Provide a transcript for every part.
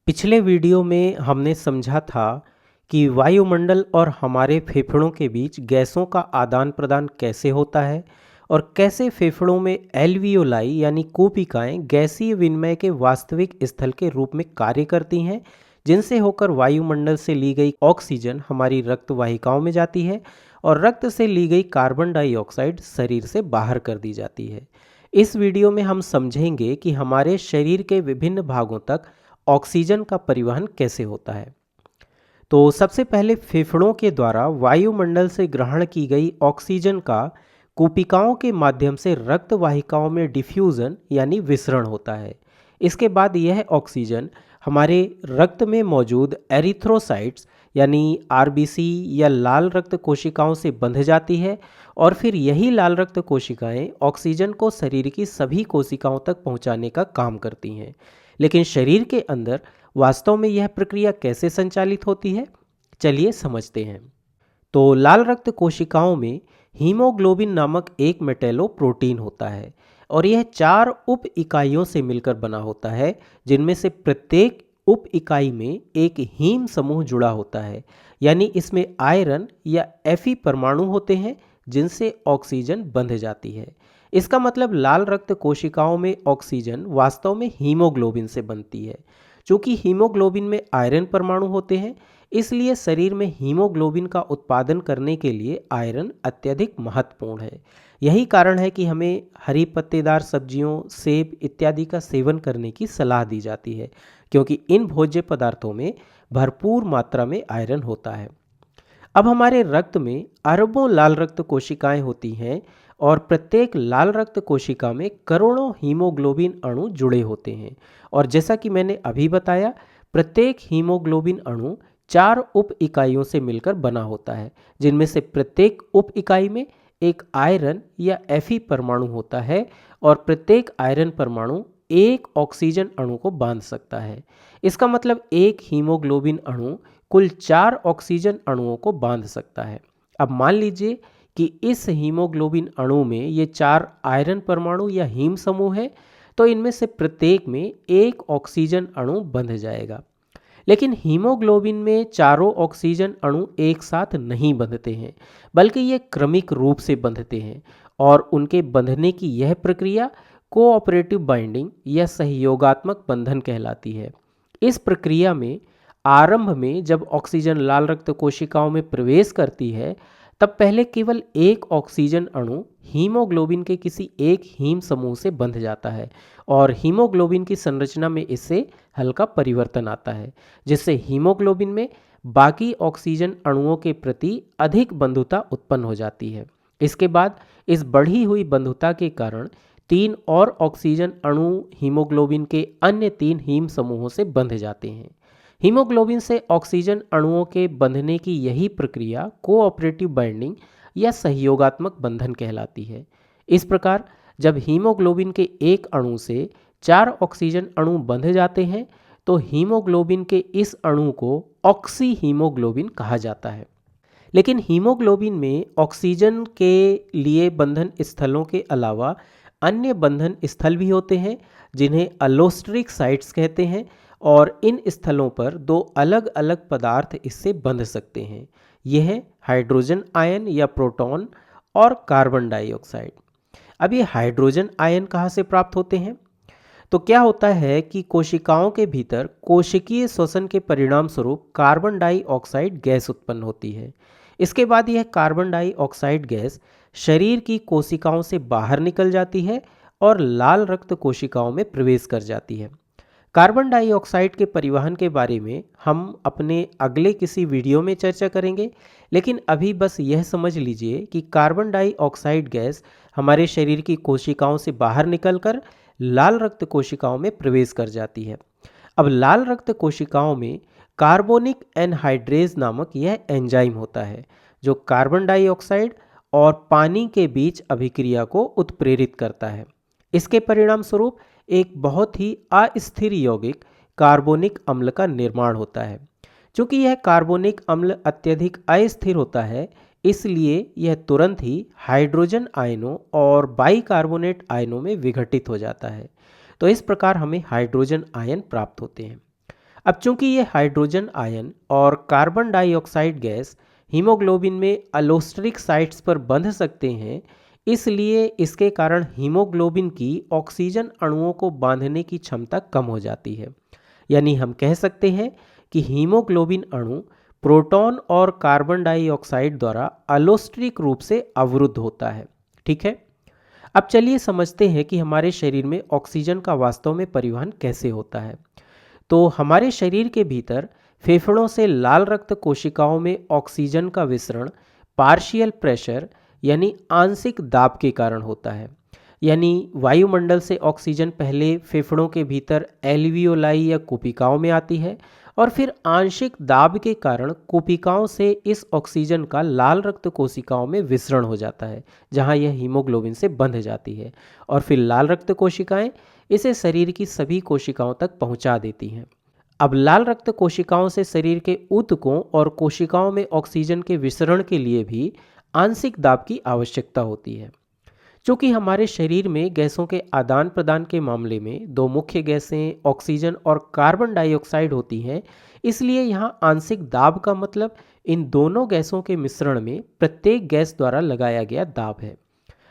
पिछले वीडियो में हमने समझा था कि वायुमंडल और हमारे फेफड़ों के बीच गैसों का आदान प्रदान कैसे होता है और कैसे फेफड़ों में एल्वियोलाई यानी कूपिकाएं गैसीय विनिमय के वास्तविक स्थल के रूप में कार्य करती हैं, जिनसे होकर वायुमंडल से ली गई ऑक्सीजन हमारी रक्त वाहिकाओं में जाती है और रक्त से ली गई कार्बन डाइऑक्साइड शरीर से बाहर कर दी जाती है। इस वीडियो में हम समझेंगे कि हमारे शरीर के विभिन्न भागों तक ऑक्सीजन का परिवहन कैसे होता है। तो सबसे पहले फेफड़ों के द्वारा वायुमंडल से ग्रहण की गई ऑक्सीजन का कूपिकाओं के माध्यम से रक्त वाहिकाओं में डिफ्यूजन यानी विसरण होता है। इसके बाद यह ऑक्सीजन हमारे रक्त में मौजूद एरिथ्रोसाइट्स यानी आरबीसी या लाल रक्त कोशिकाओं से बंध जाती है और फिर यही लाल रक्त कोशिकाएं ऑक्सीजन को शरीर की सभी कोशिकाओं तक पहुंचाने का काम करती हैं। लेकिन शरीर के अंदर वास्तव में यह प्रक्रिया कैसे संचालित होती है, चलिए समझते हैं। तो लाल रक्त कोशिकाओं में हीमोग्लोबिन नामक एक मेटेलोप्रोटीन होता है और यह 4 उप इकाइयों से मिलकर बना होता है, जिनमें से प्रत्येक उप इकाई में एक हीम समूह जुड़ा होता है, यानी इसमें आयरन या Fe परमाणु होते हैं जिनसे ऑक्सीजन बंध जाती है। इसका मतलब लाल रक्त कोशिकाओं में ऑक्सीजन वास्तव में हीमोग्लोबिन से बनती है। चूंकि हीमोग्लोबिन में आयरन परमाणु होते हैं, इसलिए शरीर में हीमोग्लोबिन का उत्पादन करने के लिए आयरन अत्यधिक महत्वपूर्ण है। यही कारण है कि हमें हरी पत्तेदार सब्जियों, सेब इत्यादि का सेवन करने की सलाह दी जाती है, क्योंकि इन भोज्य पदार्थों में भरपूर मात्रा में आयरन होता है। अब हमारे रक्त में अरबों लाल रक्त कोशिकाएं होती हैं और प्रत्येक लाल रक्त कोशिका में करोड़ों हीमोग्लोबिन अणु जुड़े होते हैं। और जैसा कि मैंने अभी बताया, प्रत्येक हीमोग्लोबिन अणु 4 उप इकाइयों से मिलकर बना होता है, जिनमें से प्रत्येक उप इकाई में एक आयरन या Fe परमाणु होता है और प्रत्येक आयरन परमाणु एक ऑक्सीजन अणु को बांध सकता है। इसका मतलब एक हीमोग्लोबिन अणु कुल 4 ऑक्सीजन अणुओं को बांध सकता है। अब मान लीजिए कि इस हीमोग्लोबिन अणु में ये 4 आयरन परमाणु या हीम समूह है, तो इनमें से प्रत्येक में एक ऑक्सीजन अणु बंध जाएगा। लेकिन हीमोग्लोबिन में चारों ऑक्सीजन अणु एक साथ नहीं बंधते हैं, बल्कि ये क्रमिक रूप से बंधते हैं और उनके बंधने की यह प्रक्रिया कोऑपरेटिव बाइंडिंग या सहयोगात्मक बंधन कहलाती है। इस प्रक्रिया में आरंभ में जब ऑक्सीजन लाल रक्त कोशिकाओं में प्रवेश करती है, तब पहले केवल एक ऑक्सीजन अणु हीमोग्लोबिन के किसी एक हीम समूह से बंध जाता है और हीमोग्लोबिन की संरचना में इससे हल्का परिवर्तन आता है, जिससे हीमोग्लोबिन में बाकी ऑक्सीजन अणुओं के प्रति अधिक बंधुता उत्पन्न हो जाती है। इसके बाद इस बढ़ी हुई बंधुता के कारण 3 और ऑक्सीजन अणु हीमोग्लोबिन के अन्य 3 हीम समूहों से बंध जाते हैं। हीमोग्लोबिन से ऑक्सीजन अणुओं के बंधने की यही प्रक्रिया कोऑपरेटिव बाइंडिंग या सहयोगात्मक बंधन कहलाती है। इस प्रकार जब हीमोग्लोबिन के एक अणु से 4 ऑक्सीजन अणु बंध जाते हैं, तो हीमोग्लोबिन के इस अणु को ऑक्सी हीमोग्लोबिन कहा जाता है। लेकिन हीमोग्लोबिन में ऑक्सीजन के लिए बंधन स्थलों के अलावा अन्य बंधन स्थल भी होते हैं, जिन्हें अलोस्ट्रिक साइट्स कहते हैं, और इन स्थलों पर 2 अलग अलग पदार्थ इससे बंध सकते हैं। यह है हाइड्रोजन आयन या प्रोटॉन और कार्बन डाइऑक्साइड। अब ये हाइड्रोजन आयन कहाँ से प्राप्त होते हैं? तो क्या होता है कि कोशिकाओं के भीतर कोशिकीय श्वसन के परिणाम स्वरूप कार्बन डाइऑक्साइड गैस उत्पन्न होती है। इसके बाद यह कार्बन डाइऑक्साइड गैस शरीर की कोशिकाओं से बाहर निकल जाती है और लाल रक्त कोशिकाओं में प्रवेश कर जाती है। कार्बन डाइऑक्साइड के परिवहन के बारे में हम अपने अगले किसी वीडियो में चर्चा करेंगे, लेकिन अभी बस यह समझ लीजिए कि कार्बन डाइऑक्साइड गैस हमारे शरीर की कोशिकाओं से बाहर निकलकर लाल रक्त कोशिकाओं में प्रवेश कर जाती है। अब लाल रक्त कोशिकाओं में कार्बोनिक एनहाइड्रेज नामक यह एंजाइम होता है, जो कार्बन डाइऑक्साइड और पानी के बीच अभिक्रिया को उत्प्रेरित करता है। इसके परिणाम स्वरूप एक बहुत ही अस्थिर यौगिक कार्बोनिक अम्ल का निर्माण होता है। चूंकि यह कार्बोनिक अम्ल अत्यधिक अस्थिर होता है, इसलिए यह तुरंत ही हाइड्रोजन आयनों और बाइकार्बोनेट आयनों में विघटित हो जाता है। तो इस प्रकार हमें हाइड्रोजन आयन प्राप्त होते हैं। अब चूंकि ये हाइड्रोजन आयन और कार्बन डाइऑक्साइड गैस हीमोग्लोबिन में अलोस्टरिक साइट्स पर बंध सकते हैं, इसलिए इसके कारण हीमोग्लोबिन की ऑक्सीजन अणुओं को बांधने की क्षमता कम हो जाती है। यानी हम कह सकते हैं कि हीमोग्लोबिन अणु प्रोटॉन और कार्बन डाइऑक्साइड द्वारा अलोस्टरिक रूप से अवरुद्ध होता है। ठीक है। अब चलिए समझते हैं कि हमारे शरीर में ऑक्सीजन का वास्तव में परिवहन कैसे होता है। तो हमारे शरीर के भीतर फेफड़ों से लाल रक्त कोशिकाओं में ऑक्सीजन का विसरण पार्शियल प्रेशर यानी आंशिक दाब के कारण होता है। यानी वायुमंडल से ऑक्सीजन पहले फेफड़ों के भीतर एल्वियोलाई या कुपिकाओं में आती है और फिर आंशिक दाब के कारण कुपिकाओं से इस ऑक्सीजन का लाल रक्त कोशिकाओं में विसरण हो जाता है, जहां यह हीमोग्लोबिन से बंध जाती है और फिर लाल रक्त कोशिकाएं इसे शरीर की सभी कोशिकाओं तक पहुंचा देती हैं। अब लाल रक्त कोशिकाओं से शरीर के ऊतकों और कोशिकाओं में ऑक्सीजन के विसरण के लिए भी आंशिक दाब की आवश्यकता होती है। चूँकि हमारे शरीर में गैसों के आदान प्रदान के मामले में दो मुख्य गैसें ऑक्सीजन और कार्बन डाइऑक्साइड होती हैं, इसलिए यहाँ आंशिक दाब का मतलब इन दोनों गैसों के मिश्रण में प्रत्येक गैस द्वारा लगाया गया दाब है।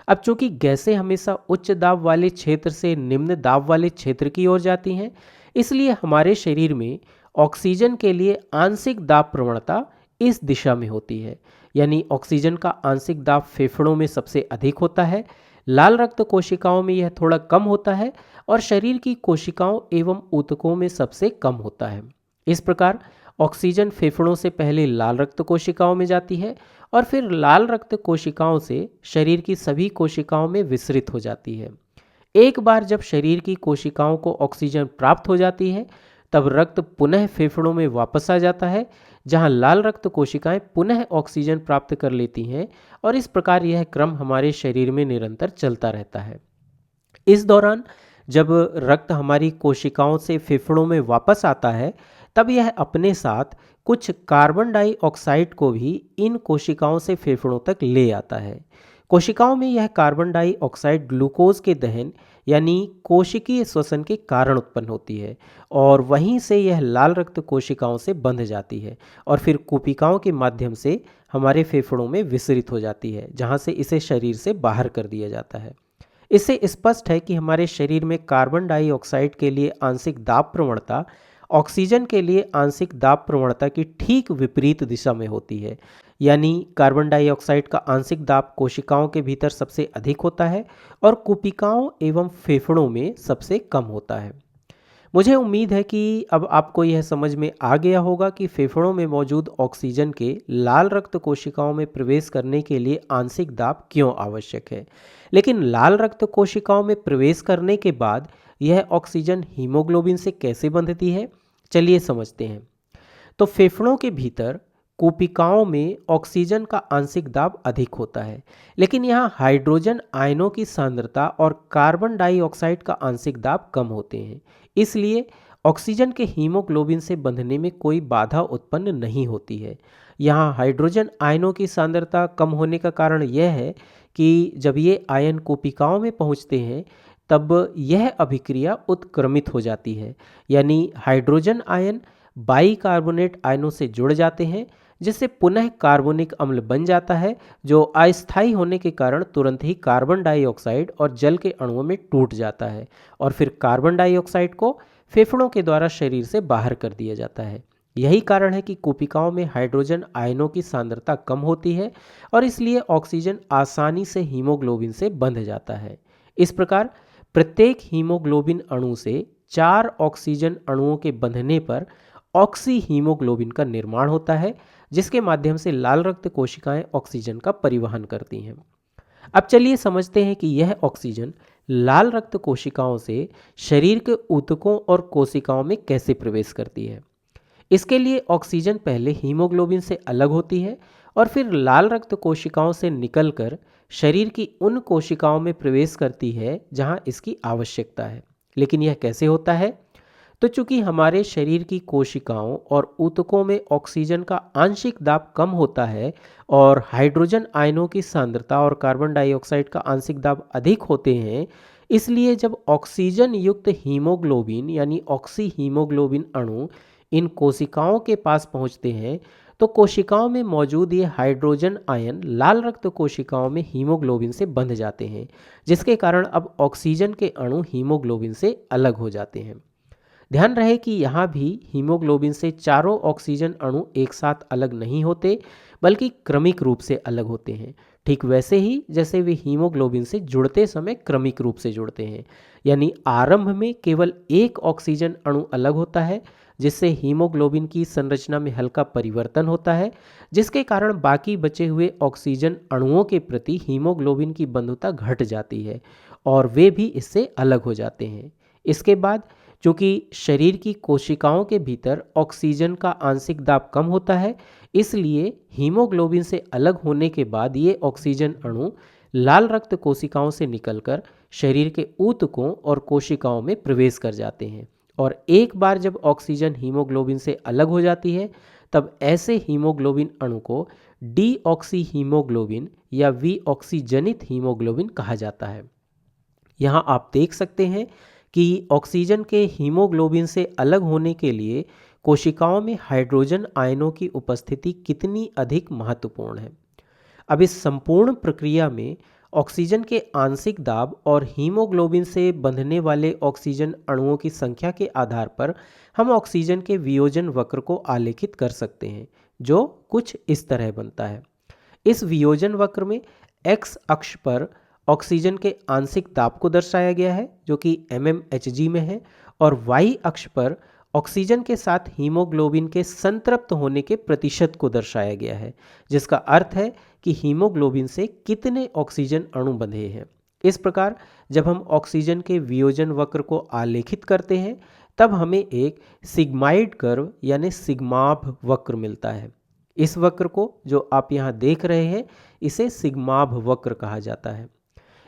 अब चूंकि गैसें हमेशा उच्च दाब वाले क्षेत्र से निम्न दाब वाले क्षेत्र की ओर जाती हैं, इसलिए हमारे शरीर में ऑक्सीजन के लिए आंशिक दाब प्रवणता इस दिशा में होती है। यानी ऑक्सीजन का आंशिक दाब फेफड़ों में सबसे अधिक होता है, लाल रक्त कोशिकाओं में यह थोड़ा कम होता है और शरीर की कोशिकाओं एवं ऊतकों में सबसे कम होता है। इस प्रकार ऑक्सीजन फेफड़ों से पहले लाल रक्त कोशिकाओं में जाती है और फिर लाल रक्त कोशिकाओं से शरीर की सभी कोशिकाओं में विसरित हो जाती है। एक बार जब शरीर की कोशिकाओं को ऑक्सीजन प्राप्त हो जाती है, तब रक्त पुनः फेफड़ों में वापस आ जाता है, जहां लाल रक्त कोशिकाएं पुनः ऑक्सीजन प्राप्त कर लेती हैं और इस प्रकार यह क्रम हमारे शरीर में निरंतर चलता रहता है। इस दौरान जब रक्त हमारी कोशिकाओं से फेफड़ों में वापस आता है, तब यह अपने साथ कुछ कार्बन डाइऑक्साइड को भी इन कोशिकाओं से फेफड़ों तक ले आता है। कोशिकाओं में यह कार्बन डाइऑक्साइड ग्लूकोज के दहन यानी कोशिकीय श्वसन के कारण उत्पन्न होती है और वहीं से यह लाल रक्त कोशिकाओं से बंध जाती है और फिर कुपिकाओं के माध्यम से हमारे फेफड़ों में विसरित हो जाती है, जहां से इसे शरीर से बाहर कर दिया जाता है। इससे स्पष्ट है कि हमारे शरीर में कार्बन डाइऑक्साइड के लिए आंशिक दाब प्रवणता ऑक्सीजन के लिए आंशिक दाब प्रवणता की ठीक विपरीत दिशा में होती है। यानी कार्बन डाइऑक्साइड का आंशिक दाब कोशिकाओं के भीतर सबसे अधिक होता है और कुपिकाओं एवं फेफड़ों में सबसे कम होता है। मुझे उम्मीद है कि अब आपको यह समझ में आ गया होगा कि फेफड़ों में मौजूद ऑक्सीजन के लाल रक्त कोशिकाओं में प्रवेश करने के लिए आंशिक दाब क्यों आवश्यक है। लेकिन लाल रक्त कोशिकाओं में प्रवेश करने के बाद यह ऑक्सीजन हीमोग्लोबिन से कैसे बंधती है, चलिए समझते हैं। तो फेफड़ों के भीतर कोशिकाओं में ऑक्सीजन का आंशिक दाब अधिक होता है, लेकिन यहाँ हाइड्रोजन आयनों की सांद्रता और कार्बन डाइऑक्साइड का आंशिक दाब कम होते हैं। इसलिए ऑक्सीजन के हीमोग्लोबिन से बंधने में कोई बाधा उत्पन्न नहीं होती है। यहाँ हाइड्रोजन आयनों की सांद्रता कम होने का कारण यह है कि जब ये आयन कोशिकाओं में पहुँचते हैं, तब यह अभिक्रिया उत्क्रमित हो जाती है। यानी हाइड्रोजन आयन बाइकार्बोनेट आयनों से जुड़ जाते हैं, जिससे पुनः कार्बोनिक अम्ल बन जाता है, जो अस्थायी होने के कारण तुरंत ही कार्बन डाइऑक्साइड और जल के अणुओं में टूट जाता है और फिर कार्बन डाइऑक्साइड को फेफड़ों के द्वारा शरीर से बाहर कर दिया जाता है। यही कारण है कि कोशिकाओं में हाइड्रोजन आयनों की सांद्रता कम होती है और इसलिए ऑक्सीजन आसानी से हीमोग्लोबिन से बंध जाता है। इस प्रकार प्रत्येक हीमोग्लोबिन अणु से 4 ऑक्सीजन अणुओं के बंधने पर ऑक्सी हीमोग्लोबिन का निर्माण होता है, जिसके माध्यम से लाल रक्त कोशिकाएं ऑक्सीजन का परिवहन करती हैं। अब चलिए समझते हैं कि यह ऑक्सीजन लाल रक्त कोशिकाओं से शरीर के ऊतकों और कोशिकाओं में कैसे प्रवेश करती है। इसके लिए ऑक्सीजन पहले हीमोग्लोबिन से अलग होती है और फिर लाल रक्त कोशिकाओं से निकलकर शरीर की उन कोशिकाओं में प्रवेश करती है जहां इसकी आवश्यकता है। लेकिन यह कैसे होता है? तो चूंकि हमारे शरीर की कोशिकाओं और ऊतकों में ऑक्सीजन का आंशिक दाब कम होता है और हाइड्रोजन आयनों की सांद्रता और कार्बन डाइऑक्साइड का आंशिक दाब अधिक होते हैं, इसलिए जब ऑक्सीजन युक्त हीमोग्लोबिन यानी ऑक्सी हीमोग्लोबिन अणु इन कोशिकाओं के पास पहुंचते हैं तो कोशिकाओं में मौजूद ये हाइड्रोजन आयन लाल रक्त कोशिकाओं में हीमोग्लोबिन से बंध जाते हैं, जिसके कारण अब ऑक्सीजन के अणु हीमोग्लोबिन से अलग हो जाते हैं। ध्यान रहे कि यहाँ भी हीमोग्लोबिन से चारों ऑक्सीजन अणु एक साथ अलग नहीं होते, बल्कि क्रमिक रूप से अलग होते हैं, ठीक वैसे ही जैसे वे हीमोग्लोबिन से जुड़ते समय क्रमिक रूप से जुड़ते हैं। यानी आरंभ में केवल एक ऑक्सीजन अणु अलग होता है, जिससे हीमोग्लोबिन की संरचना में हल्का परिवर्तन होता है, जिसके कारण बाकी बचे हुए ऑक्सीजन अणुओं के प्रति हीमोग्लोबिन की बंधुता घट जाती है और वे भी इससे अलग हो जाते हैं। इसके बाद चूंकि शरीर की कोशिकाओं के भीतर ऑक्सीजन का आंशिक दाब कम होता है, इसलिए हीमोग्लोबिन से अलग होने के बाद ये ऑक्सीजन अणु लाल रक्त कोशिकाओं से निकलकर शरीर के ऊतकों और कोशिकाओं में प्रवेश कर जाते हैं। और एक बार जब ऑक्सीजन हीमोग्लोबिन से अलग हो जाती है, तब ऐसे हीमोग्लोबिन अणु को डीऑक्सी हीमोग्लोबिन या विऑक्सीजनित हीमोग्लोबिन कहा जाता है। यहाँ आप देख सकते हैं कि ऑक्सीजन के हीमोग्लोबिन से अलग होने के लिए कोशिकाओं में हाइड्रोजन आयनों की उपस्थिति कितनी अधिक महत्वपूर्ण है। अब इस संपूर्ण प्रक्रिया में ऑक्सीजन के आंशिक दाब और हीमोग्लोबिन से बंधने वाले ऑक्सीजन अणुओं की संख्या के आधार पर हम ऑक्सीजन के वियोजन वक्र को आलेखित कर सकते हैं, जो कुछ इस तरह बनता है। इस वियोजन वक्र में एक्स अक्ष पर ऑक्सीजन के आंशिक दाब को दर्शाया गया है, जो कि mmHg में है, और वाई अक्ष पर ऑक्सीजन के साथ हीमोग्लोबिन के संतृप्त होने के प्रतिशत को दर्शाया गया है, जिसका अर्थ है कि हीमोग्लोबिन से कितने ऑक्सीजन अणु बंधे हैं। इस प्रकार जब हम ऑक्सीजन के वियोजन वक्र को आलेखित करते हैं, तब हमें एक सिग्माइड कर्व यानी सिग्माभ वक्र मिलता है। इस वक्र को जो आप यहाँ देख रहे हैं, इसे सिग्माभ वक्र कहा जाता है।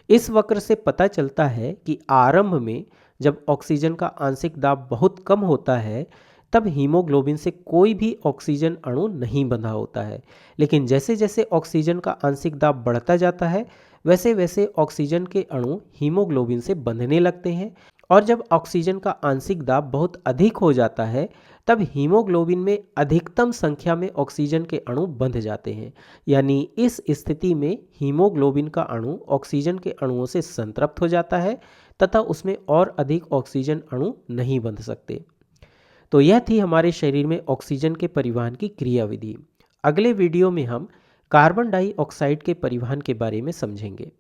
इस वक्र से पता चलता है कि आरंभ में जब ऑक्सीजन का आंशिक दाब बहुत कम होता है, तब हीमोग्लोबिन से कोई भी ऑक्सीजन अणु नहीं बंधा होता है। लेकिन जैसे जैसे ऑक्सीजन का आंशिक दाब बढ़ता जाता है, वैसे वैसे ऑक्सीजन के अणु हीमोग्लोबिन से बंधने लगते हैं, और जब ऑक्सीजन का आंशिक दाब बहुत अधिक हो जाता है, तब हीमोग्लोबिन में अधिकतम संख्या में ऑक्सीजन के अणु बंध जाते हैं। यानी इस स्थिति में हीमोग्लोबिन का अणु ऑक्सीजन के अणुओं से संतृप्त हो जाता है तथा उसमें और अधिक ऑक्सीजन अणु नहीं बंध सकते। तो यह थी हमारे शरीर में ऑक्सीजन के परिवहन की क्रियाविधि। अगले वीडियो में हम कार्बन डाइऑक्साइड के परिवहन के बारे में समझेंगे।